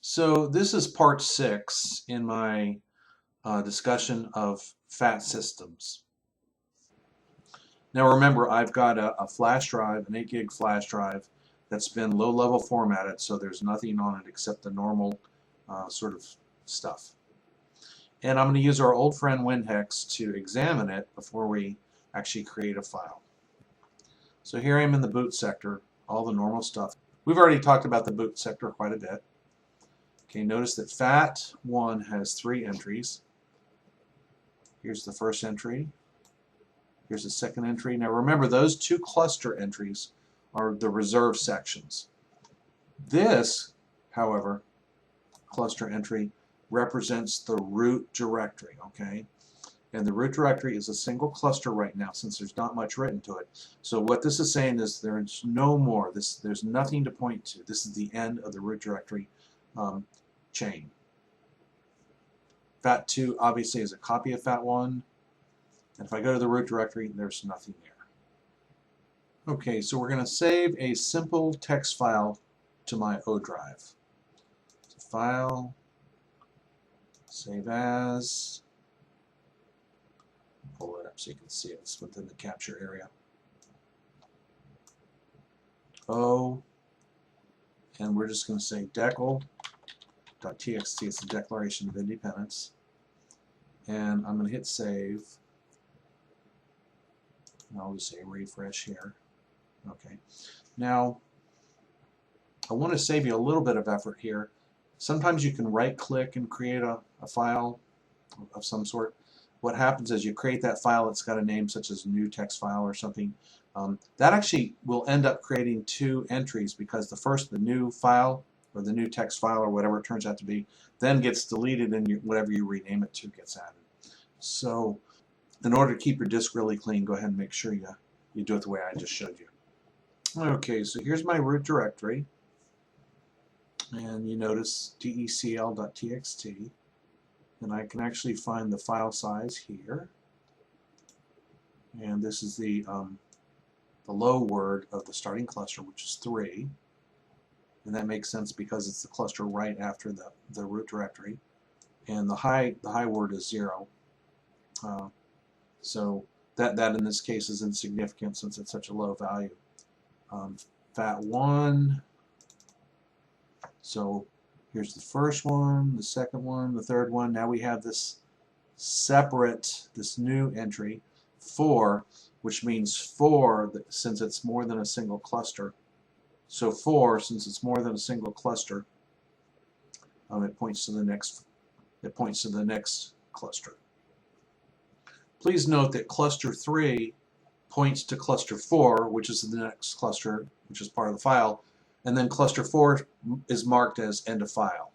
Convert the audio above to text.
So this is part 6 in my discussion of fat systems. Now remember, I've got a flash drive, an 8 gig flash drive that's been low level formatted, so there's nothing on it except the normal sort of stuff. And I'm going to use our old friend WinHex to examine it before we actually create a file. So here I am in the boot sector, all the normal stuff. We've already talked about the boot sector quite a bit. Okay, notice that FAT1 has 3 entries. Here's the first entry. Here's the second entry. Now remember, those 2 cluster entries are the reserved sections. This, however, cluster entry represents the root directory, okay? And the root directory is a single cluster right now since there's not much written to it. So what this is saying is there's no more. There's nothing to point to. This is the end of the root directory chain. FAT2 obviously is a copy of FAT1. And if I go to the root directory, there's nothing there. Okay, so we're going to save a simple text file to my O drive. So file, save as, pull it up so you can see it. It's within the capture area. O, and we're just going to say decl.txt. It's the Declaration of Independence. And I'm going to hit save. And I'll just say refresh here. Okay. Now, I want to save you a little bit of effort here. Sometimes you can right-click and create a file of some sort. What happens is you create that file, it's got a name such as new text file or something. That actually will end up creating 2 entries because the new file or the new text file or whatever it turns out to be, then gets deleted and whatever you rename it to gets added. So in order to keep your disk really clean, go ahead and make sure you do it the way I just showed you. Okay, so here's my root directory. And you notice decl.txt. And I can actually find the file size here. And this is the low word of the starting cluster, which is 3. And that makes sense because it's the cluster right after the root directory. And the high word is 0. So that in this case is insignificant since it's such a low value. FAT1, so here's the first one, the second one, the third one. Now we have this new entry, 4, which means 4 since it's more than a single cluster. So 4, since it's more than a single cluster, it points to the next cluster. Please note that cluster 3 points to cluster 4, which is the next cluster, which is part of the file, and then cluster 4 is marked as end of file.